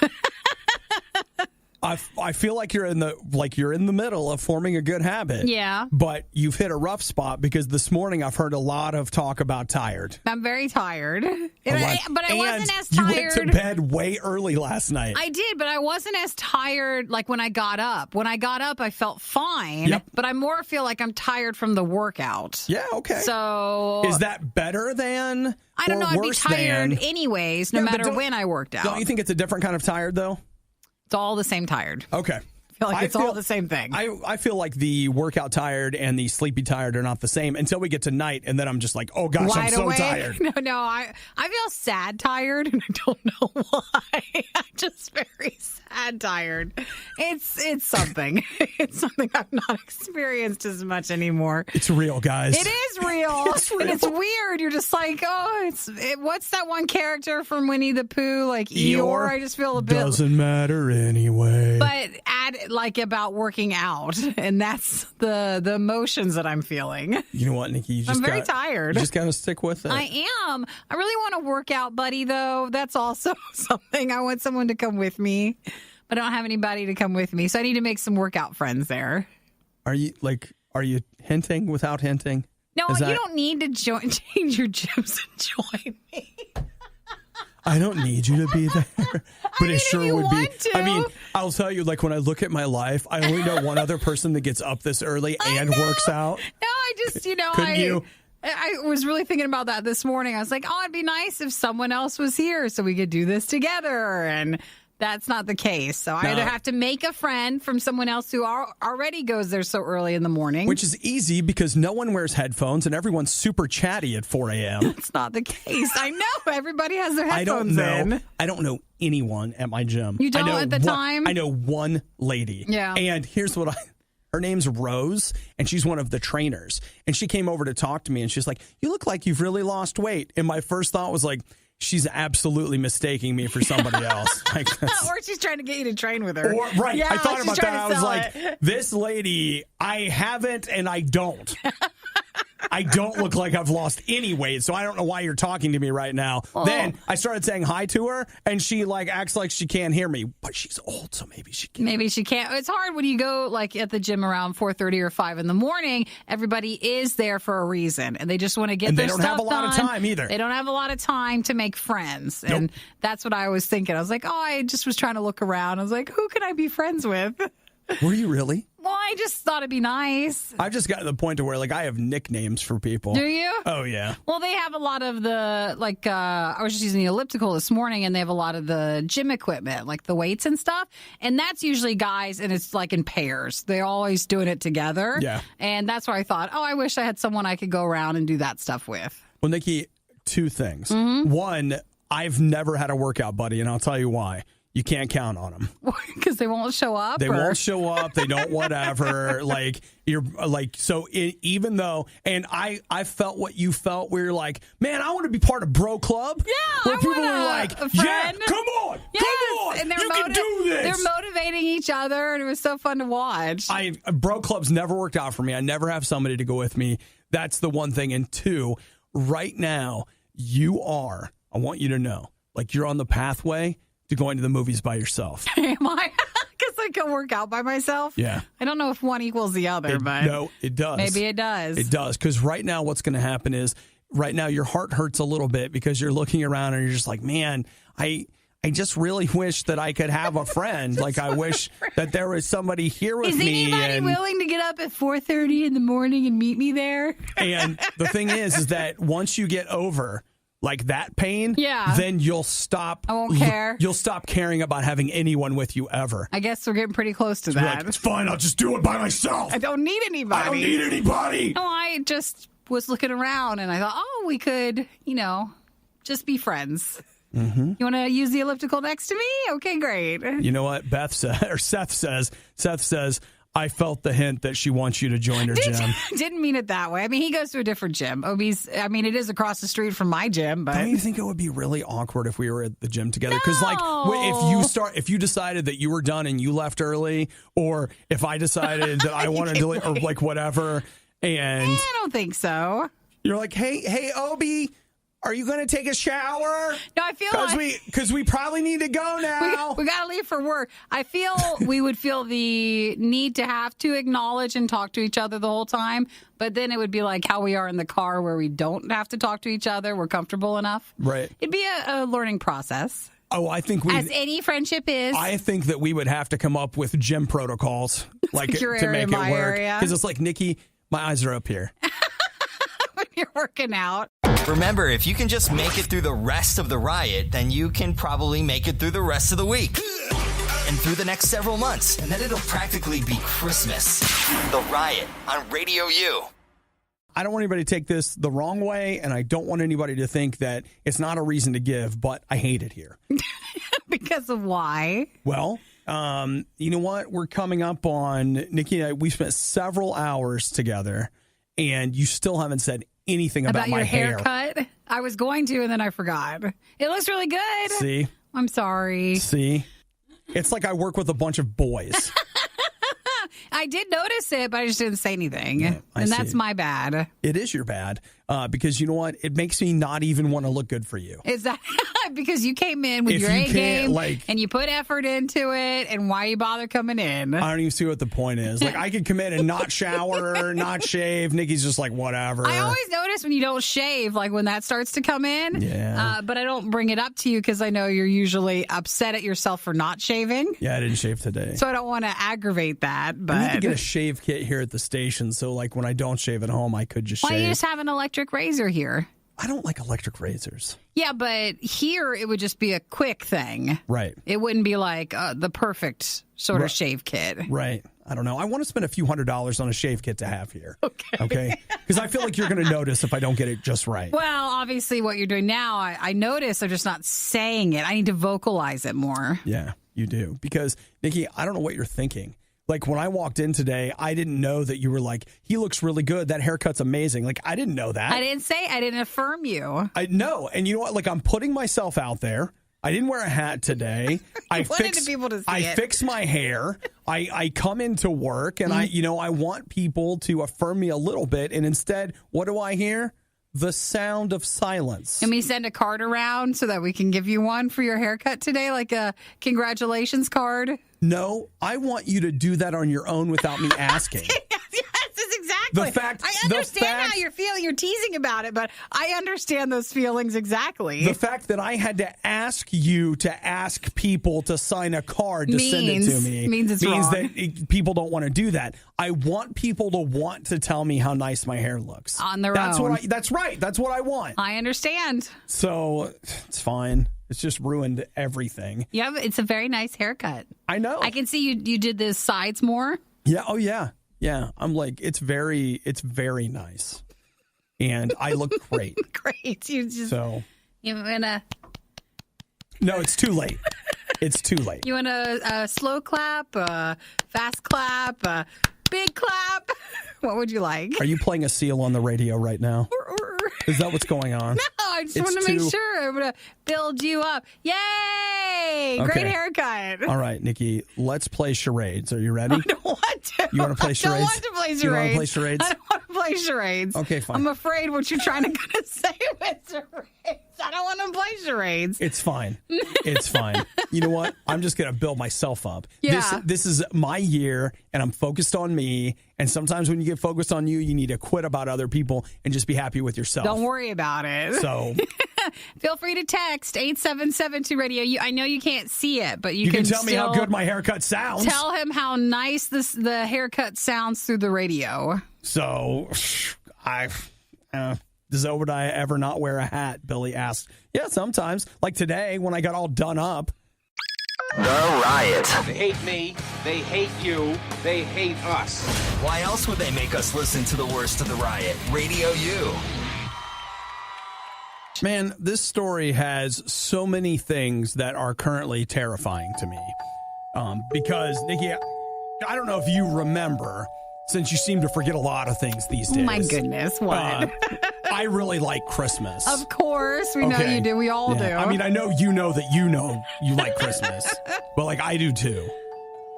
I feel like you're in the middle of forming a good habit. Yeah. But you've hit a rough spot because this morning I've heard a lot of talk about tired. I'm very tired. But I wasn't as tired. You went to bed way early last night. I did, but I wasn't as tired like when I got up. When I got up, I felt fine. Yep. But I more feel like I'm tired from the workout. Yeah, okay. So is that better than I don't know. I'd be tired than, anyways, no matter when I worked out. Don't you think it's a different kind of tired, though? It's all the same tired. Okay. I feel like it's all the same thing. I feel like the workout tired and the sleepy tired are not the same until we get to night, and then I'm just like, oh gosh, I'm so tired. No, I feel sad tired, and I don't know why. I'm just very sad tired. It's something. It's something I've not experienced as much anymore. It's real, guys. It is real. It's real. And it's weird. You're just like, what's that one character from Winnie the Pooh? Like Eeyore? I just feel a bit. Doesn't matter anyway. But about working out, and that's the emotions that I'm feeling. You know what, Nikki? I'm very tired. You just got to stick with it. I am. I really want a workout buddy, though. That's also something. I want someone to come with me, but I don't have anybody to come with me, so I need to make some workout friends there. Are you hinting without hinting? No, you don't need to change your gyms and join me. I don't need you to be there, but it sure would be. To. I mean, I'll tell you, like when I look at my life, I only know one other person that gets up this early and works out. No, I just, Couldn't you? I was really thinking about that this morning. I was like, oh, it'd be nice if someone else was here so we could do this together. And that's not the case. So I either have to make a friend from someone else who already goes there so early in the morning. Which is easy because no one wears headphones and everyone's super chatty at 4 a.m. That's not the case. I know. Everybody has their headphones in. I don't know anyone at my gym. You don't at the time? I know one lady. Yeah. And here's what her name's Rose, and she's one of the trainers. And she came over to talk to me, and she's like, you look like you've really lost weight. And my first thought was like, she's absolutely mistaking me for somebody else. Or she's trying to get you to train with her. Right. Yeah, I thought about that. I was like, it. This lady, I haven't and I don't. I don't look like I've lost any weight, so I don't know why you're talking to me right now. Oh. Then I started saying hi to her, and she acts like she can't hear me. But she's old, so maybe she can. Maybe she can't. It's hard when you go at the gym around 4:30 or 5 in the morning. Everybody is there for a reason, and they just want to get their stuff done. They don't have a lot of time either. They don't have a lot of time to make friends, and that's what I was thinking. I was like, I just was trying to look around. I was like, who can I be friends with? Were you really? Well, I just thought it'd be nice. I've just gotten to the point to where I have nicknames for people. Do you? Oh, yeah. Well, they have a lot of the, I was just using the elliptical this morning, and they have a lot of the gym equipment, like the weights and stuff. And that's usually guys, and it's in pairs. They're always doing it together. Yeah. And that's where I thought, I wish I had someone I could go around and do that stuff with. Well, Nikki, two things. Mm-hmm. One, I've never had a workout buddy, and I'll tell you why. You can't count on them. Because they won't show up? They won't show up. They don't whatever. Even though, and I felt what you felt where you're like, man, I want to be part of Bro Club. Yeah, where people were like, yeah, come on, yes. come on, and you can do this. They're motivating each other, and it was so fun to watch. Bro Club's never worked out for me. I never have somebody to go with me. That's the one thing. And two, right now, I want you to know, you're on the pathway to going to the movies by yourself. Am I? Because I can work out by myself? Yeah. I don't know if one equals the other, but... No, it does. Maybe it does. It does, because right now what's going to happen is, right now your heart hurts a little bit because you're looking around and you're just like, man, I just really wish that I could have a friend. I wish that there was somebody here with me. Is anybody willing to get up at 4:30 in the morning and meet me there? And the thing is that once you get over... that pain, then you'll stop. I won't care. You'll stop caring about having anyone with you ever. I guess we're getting pretty close to that. It's fine. I'll just do it by myself. I don't need anybody. No, I just was looking around and I thought, we could, just be friends. Mm-hmm. You want to use the elliptical next to me? Okay, great. You know what? Seth says, I felt the hint that she wants you to join her gym. Didn't mean it that way. I mean, he goes to a different gym. It is across the street from my gym, but... Don't you think it would be really awkward if we were at the gym together? Because, No. if you decided that you were done and you left early, or if I decided that I wanted to, or whatever, and... I don't think so. You're like, hey, Obi... Are you going to take a shower? No, I feel because we probably need to go now. We got to leave for work. I feel we would feel the need to have to acknowledge and talk to each other the whole time, but then it would be like how we are in the car where we don't have to talk to each other. We're comfortable enough. Right. It'd be a learning process. Oh, I think as any friendship is. I think that we would have to come up with gym protocols to make it work. Because it's like, Nikki, my eyes are up here. When you're working out. Remember, if you can just make it through the rest of the riot, then you can probably make it through the rest of the week. And through the next several months. And then it'll practically be Christmas. The Riot on RadioU. I don't want anybody to take this the wrong way, and I don't want anybody to think that it's not a reason to give, but I hate it here. Because of why? Well, you know what? We're coming up on, Nikki and I, we spent several hours together, and you still haven't said anything about my your hair. Haircut? I was going to, and then I forgot. It looks really good. See? I'm sorry. See? It's like I work with a bunch of boys. I did notice it, but I just didn't say anything. Yeah, and that's my bad. It is your bad. because you know what? It makes me not even want to look good for you. Is that because you came in with your A game and you put effort into it, and why you bother coming in? I don't even see what the point is. Like, I could come in and not shower, not shave. Nikki's just like, whatever. I always notice when you don't shave, like when that starts to come in. Yeah. But I don't bring it up to you because I know you're usually upset at yourself for not shaving. Yeah, I didn't shave today. So I don't want to aggravate that. But I need to get a shave kit here at the station, so like when I don't shave at home, I could just shave. Why don't you just have an electric razor here? I don't like electric razors. Yeah, but here it would just be a quick thing. Right. It wouldn't be like the perfect sort of shave kit. Right. I don't know. I want to spend a few $100s on a shave kit to have here. Okay. Because I feel like you're going to notice if I don't get it just right. Well, obviously what you're doing now, I notice I'm just not saying it. I need to vocalize it more. Yeah, you do. Because, Nikki, I don't know what you're thinking. Like, when I walked in today, I didn't know that you were like, he looks really good. That haircut's amazing. Like, I didn't know that. I didn't affirm you. I know. And you know what? Like, I'm putting myself out there. I didn't wear a hat today. I fix my hair. I come into work and I want people to affirm me a little bit. And instead, what do I hear? The sound of silence. Can we send a card around so that we can give you one for your haircut today? Like a congratulations card? No, I want you to do that on your own without me asking. Yes, exactly. I understand how you're feeling. You're teasing about it, but I understand those feelings exactly. The fact that I had to ask you to ask people to sign a card to send it to me means wrong. That people don't want to do that. I want people to want to tell me how nice my hair looks. On their own. That's right. That's what I want. I understand. So it's fine. It's just ruined everything. Yeah, but it's a very nice haircut. I know. I can see you did the sides more. Yeah. Oh, yeah. Yeah. I'm like, it's very nice. And I look great. Great. You wanna... No, it's too late. It's too late. You want a slow clap, a fast clap, a big clap? What would you like? Are you playing a seal on the radio right now? Is that what's going on? No, I just want to make sure. I'm going to build you up. Yay! Okay. Great haircut. All right, Nikki, let's play charades. Are you ready? I don't want to. You want to play charades? I don't want to play charades. You want to play charades? I don't want to play charades. Okay, fine. I'm afraid what you're trying to say with charades. I don't want to play charades. It's fine. It's fine. You know what? I'm just going to build myself up. Yeah. This is my year, and I'm focused on me. And sometimes when you get focused on you, you need to quit about other people and just be happy with yourself. Don't worry about it. So feel free to text 877-2-RADIO. I know you can't see it, but you can tell me how good my haircut sounds. Tell him how nice the haircut sounds through the radio. So does Obadiah ever not wear a hat? Billy asked. Yeah, sometimes. Like today when I got all done up. The Riot. They hate me. They hate you. They hate us. Why else would they make us listen to the worst of the Riot? RadioU. Man, this story has so many things that are currently terrifying to me. Because, Nikki, I don't know if you remember, since you seem to forget a lot of things these days. Oh, my goodness. What? I really like Christmas. Of course. We know you do. We all do. I mean, I know you like Christmas. But, like, I do, too.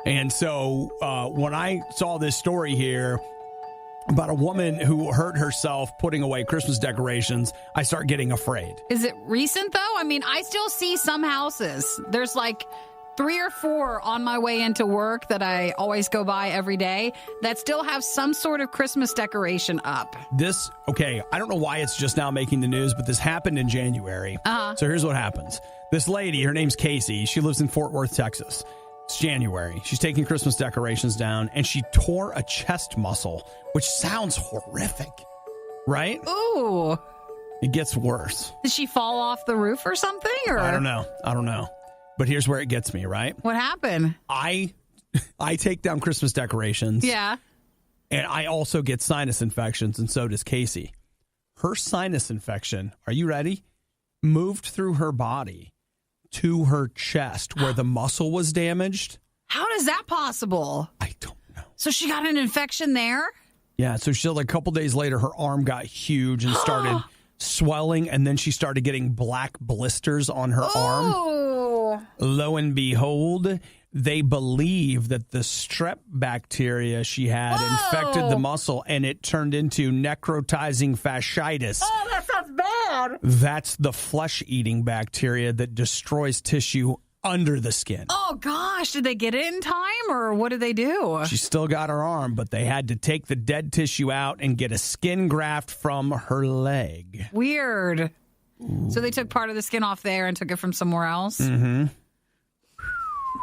And so when I saw this story here about a woman who hurt herself putting away Christmas decorations, I start getting afraid. Is it recent, though? I mean, I still see some houses. There's like 3 or 4 on my way into work that I always go by every day that still have some sort of Christmas decoration up. I don't know why it's just now making the news, but this happened in January. So here's what happens. This lady, her name's Casey. She lives in Fort Worth, Texas. It's January. She's taking Christmas decorations down, and she tore a chest muscle, which sounds horrific, right? Ooh. It gets worse. Did she fall off the roof or something? Or? I don't know. But here's where it gets me, right? What happened? I take down Christmas decorations. Yeah. And I also get sinus infections, and so does Casey. Her sinus infection, are you ready? Moved through her body to her chest where the muscle was damaged. How is that possible? I don't know. So she got an infection there? Yeah, so she, like, a couple days later, her arm got huge and started swelling, and then she started getting black blisters on her arm. Lo and behold, they believe that the strep bacteria she had infected the muscle and it turned into necrotizing fasciitis. Oh, that sounds bad. That's the flesh-eating bacteria that destroys tissue under the skin. Oh, gosh. Did they get it in time, or what did they do? She still got her arm, but they had to take the dead tissue out and get a skin graft from her leg. Weird. Ooh. So they took part of the skin off there and took it from somewhere else? Mm-hmm.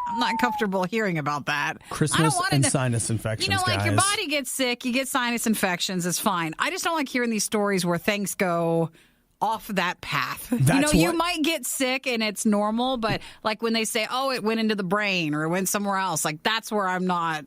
I'm not comfortable hearing about that. Christmas and sinus infections, like your body gets sick, you get sinus infections, it's fine. I just don't like hearing these stories where things go off that path. You might get sick and it's normal, but like when they say, oh, it went into the brain or it went somewhere else, like that's where I'm not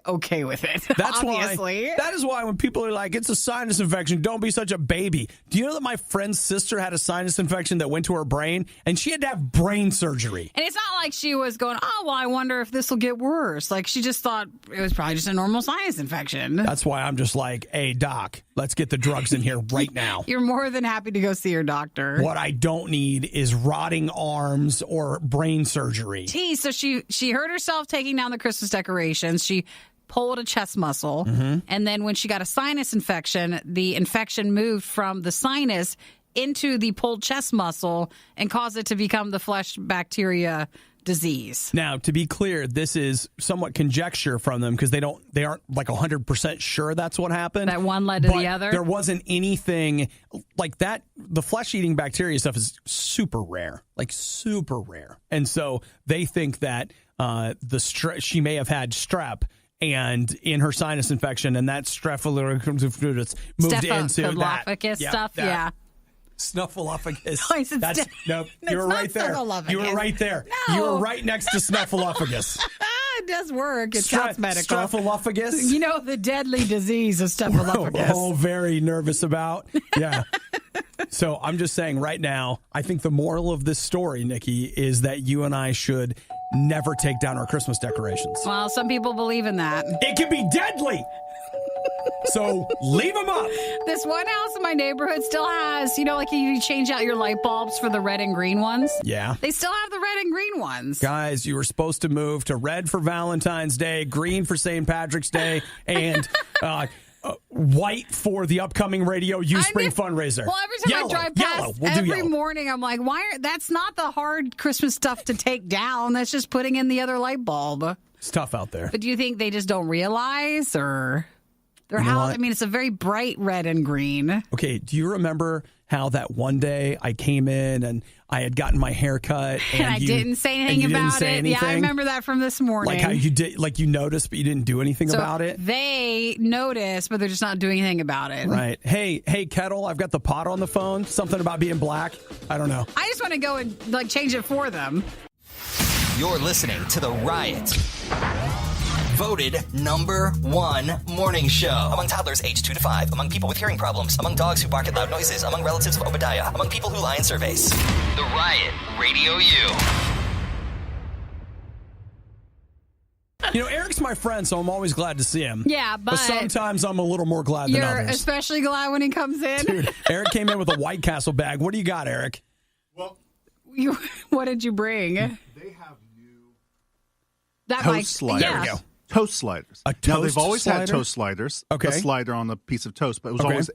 okay with it. That's obviously. That is why when people are like, it's a sinus infection, don't be such a baby. Do you know that my friend's sister had a sinus infection that went to her brain and she had to have brain surgery? And it's not like she was going, oh, well, I wonder if this will get worse. Like she just thought it was probably just a normal sinus infection. That's why I'm just like, hey, doc, let's get the drugs in here right now. You're more than happy to go see your doctor. What I don't need is rotting arms or brain surgery. Gee, so she hurt herself taking down the Christmas decorations. She pulled a chest muscle, and then when she got a sinus infection, the infection moved from the sinus into the pulled chest muscle and caused it to become the flesh bacteria disease. Now, to be clear, this is somewhat conjecture from them because they aren't like 100% sure that's what happened. That one led to the other? There wasn't anything like that. The flesh-eating bacteria stuff is super rare. And so they think that she may have had strep and in her sinus infection, and that Staphylococcus moved into that. Stuff, yeah. Snuffleupagus. Nope. You were right there. You were right there. No. You were right next to Snuffleupagus. It does work. It sounds medical. Staphylococcus. You know the deadly disease of Staphylococcus. Oh, very nervous about. Yeah. So I'm just saying right now, I think the moral of this story, Nikki, is that you and I should never take down our Christmas decorations. Well, some people believe in that. It can be deadly. So leave them up. This one house in my neighborhood still has, like you change out your light bulbs for the red and green ones. Yeah. They still have the red and green ones. Guys, you were supposed to move to red for Valentine's Day, green for St. Patrick's Day, and white for the upcoming RadioU Spring fundraiser. Well, every time I drive past, every morning, I'm like, that's not the hard Christmas stuff to take down. That's just putting in the other light bulb. It's tough out there. But do you think they just don't realize, or their house? I mean, it's a very bright red and green. Okay, do you remember how that one day I came in and I had gotten my hair cut and I didn't say anything about it? Yeah, I remember that from this morning. Like how you did, like you noticed, but you didn't do anything about it. They noticed, but they're just not doing anything about it. Right. Hey, Kettle, I've got the pot on the phone. Something about being black. I don't know. I just want to go and change it for them. You're listening to The Riot. Voted #1 morning show. Among toddlers aged 2 to 5. Among people with hearing problems. Among dogs who bark at loud noises. Among relatives of Obadiah. Among people who lie in surveys. The Riot, RadioU. Eric's my friend, so I'm always glad to see him. Yeah, but sometimes I'm a little more glad than others. You're especially glad when he comes in. Dude, Eric came in with a White Castle bag. What do you got, Eric? Well, what did you bring? They have new toast sliders. Yeah. There we go. Toast sliders. A toast Now, they've always slider? had toast sliders. Okay. A slider on the piece of toast, but it was always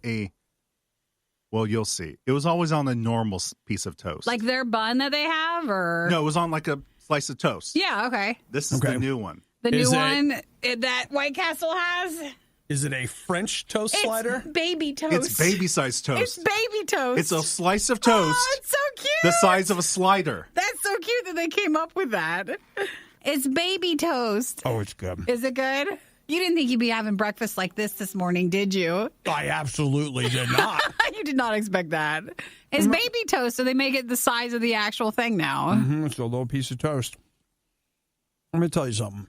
you'll see. It was always on a normal piece of toast. Like their bun that they have, or? No, it was on like a slice of toast. Yeah, okay. This is the new one. The new one that White Castle has? Is it a French toast slider? Baby toast. It's baby-sized toast. It's baby toast. It's a slice of toast. Oh, it's so cute. The size of a slider. That's so cute that they came up with that. It's baby toast. Oh, it's good. Is it good? You didn't think you'd be having breakfast like this morning, did you? I absolutely did not. You did not expect that. It's baby toast, so they make it the size of the actual thing now. Mm-hmm. It's a little piece of toast. Let me tell you something.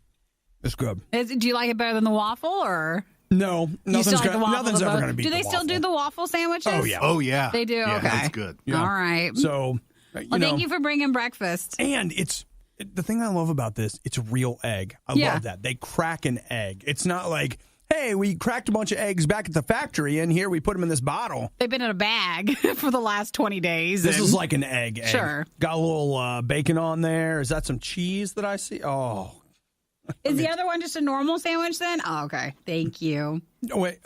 It's good. Do you like it better than the waffle, or? No, nothing's ever going to beat Do they still do the waffle sandwiches? Oh, yeah. They do? Yeah, okay. that's good. Yeah. All right. So, thank you for bringing breakfast. And the thing I love about this, it's real egg. I love that. They crack an egg. It's not like, hey, we cracked a bunch of eggs back at the factory, and here we put them in this bottle. They've been in a bag for the last 20 days. This is like an egg. Sure. Got a little bacon on there. Is that some cheese that I see? Oh. Is the other one just a normal sandwich then? Oh, okay. Thank you. No, wait,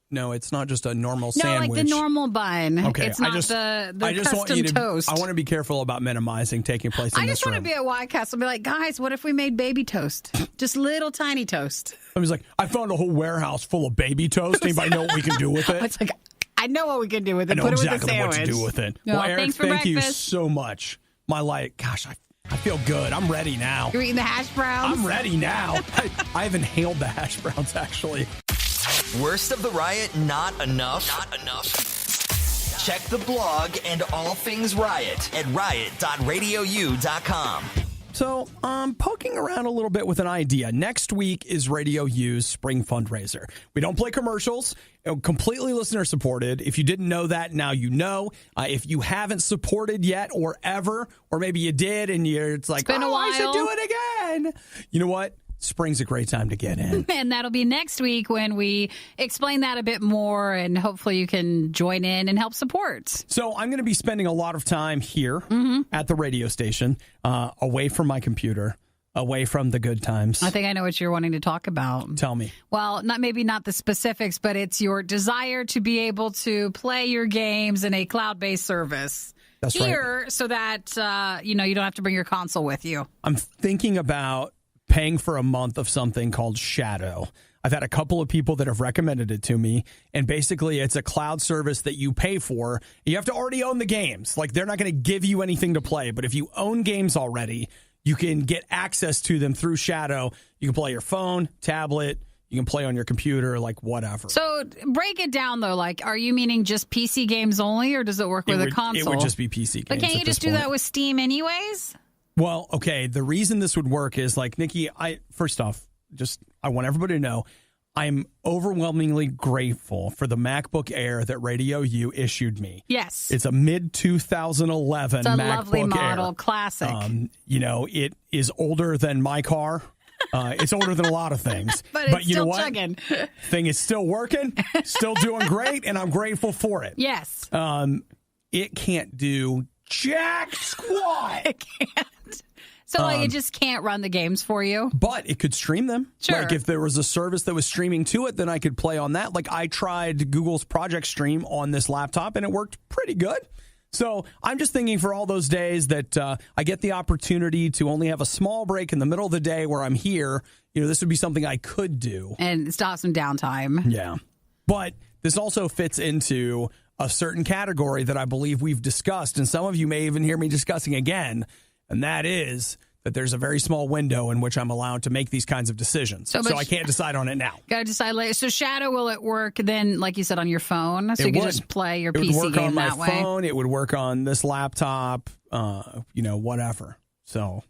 no, it's not just a normal sandwich. No, like the normal bun. Okay, it's not the custom toast. I want to be careful about minimizing taking place in this room. I just want to be at White Castle and be like, guys, what if we made baby toast? Just little tiny toast. I was like, I found a whole warehouse full of baby toast. Anybody know what we can do with it? It's like, I know what we can do with it. I know Put exactly it with the sandwich. what to do with it. No, well, Eric, thanks for thank you breakfast. so much. My light, gosh, I feel good. I'm ready now. You're eating the hash browns? I'm ready now. I have inhaled the hash browns, actually. Worst of the riot, not enough? Not enough. Check the blog and all things Riot at riot.radiou.com. So I'm poking around a little bit with an idea. Next week is RadioU's spring fundraiser. We don't play commercials. Completely listener supported. If you didn't know that, now you know. If you haven't supported yet or ever, or maybe you did and it's like, been a while. I should do it again. You know what? Spring's a great time to get in. And that'll be next week when we explain that a bit more, and hopefully you can join in and help support. So I'm going to be spending a lot of time here at the radio station, away from my computer, away from the good times. I think I know what you're wanting to talk about. Tell me. Well, maybe not the specifics, but it's your desire to be able to play your games in a cloud-based service. That's here, right. So that you don't have to bring your console with you. I'm thinking about paying for a month of something called Shadow. I've had a couple of people that have recommended it to me, and basically it's a cloud service that you pay for. You have to already own the games. Like, they're not going to give you anything to play, but if you own games already, you can get access to them through Shadow. You can play your phone, tablet, you can play on your computer, like whatever. So break it down, though. Like, are you meaning just PC games only, or does it work with a console? It would just be PC games. But can't you just do that with Steam anyways? Well, okay, the reason this would work is, like, Nikki, first off, I want everybody to know I'm overwhelmingly grateful for the MacBook Air that RadioU issued me. Yes. It's a mid-2011 It's a MacBook lovely model, Air. classic. It is older than my car. It's older than a lot of things. but it's you still know what? chugging. Thing is still working, still doing great, and I'm grateful for it. Yes. It can't do jack squat. It can't. So it just can't run the games for you? But it could stream them. Sure. Like, if there was a service that was streaming to it, then I could play on that. Like, I tried Google's Project Stream on this laptop, and it worked pretty good. So I'm just thinking for all those days that I get the opportunity to only have a small break in the middle of the day where I'm here, this would be something I could do. And stop some downtime. Yeah. But this also fits into a certain category that I believe we've discussed, and some of you may even hear me discussing again, and that is that there's a very small window in which I'm allowed to make these kinds of decisions. So I can't decide on it now. Got to decide later. So Shadow, will it work then, like you said, on your phone? So you can just play your PC game that way? It would work on my phone. It would work on this laptop, whatever. So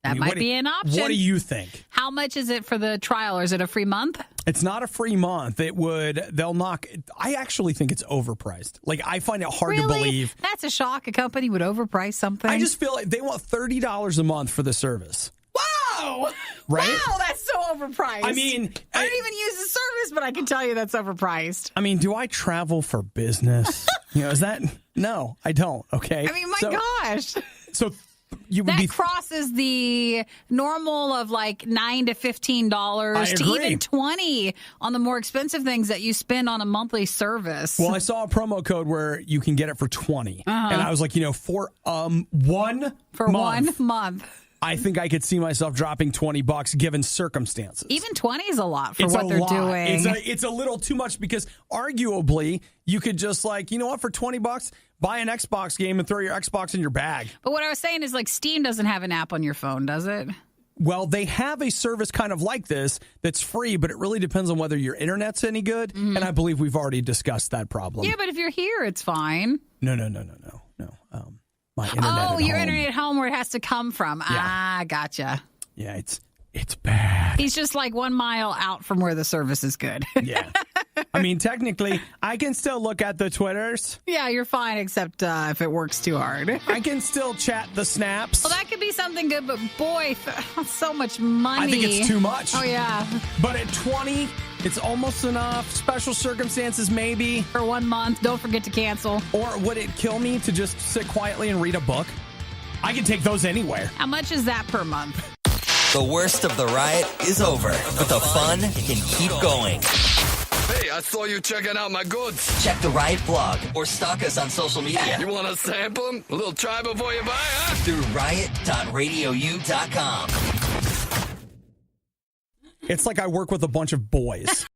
that might be an option. What do you think? How much is it for the trial, or is it a free month? It's not a free month. I actually think it's overpriced. Like, I find it hard to believe. That's a shock. A company would overprice something. I just feel like they want $30 a month for the service. Wow! Right? Wow, that's so overpriced. I mean, I don't even use the service, but I can tell you that's overpriced. I mean, do I travel for business? Is that? No, I don't. Okay. I mean, my gosh. So crosses the normal of like $9 to $15 to even $20 on the more expensive things that you spend on a monthly service. Well, I saw a promo code where you can get it for $20, and I was like, for 1 month. I think I could see myself dropping $20 given circumstances. Even 20 is a lot for what they're doing. It's a little too much, because arguably you could just, like, for $20, buy an Xbox game and throw your Xbox in your bag. But what I was saying is, like, Steam doesn't have an app on your phone, does it? Well, they have a service kind of like this that's free, but it really depends on whether your internet's any good. Mm-hmm. And I believe we've already discussed that problem. Yeah, but if you're here, it's fine. No. My internet your internet at home, where it has to come from. Yeah. Ah, gotcha. Yeah, it's bad. He's just like 1 mile out from where the service is good. Yeah. I mean, technically, I can still look at the Twitters. Yeah, you're fine, except if it works too hard. I can still chat the snaps. Well, that could be something good, but boy, so much money. I think it's too much. Oh, yeah. But at $20 It's almost enough. Special circumstances, maybe. For 1 month. Don't forget to cancel. Or would it kill me to just sit quietly and read a book? I can take those anywhere. How much is that per month? The worst of the riot is over, but the fun can keep going. Hey, I saw you checking out my goods. Check the Riot blog or stalk us on social media. You want to sample them? A little try before you buy, huh? Through riot.radiou.com. It's like I work with a bunch of boys.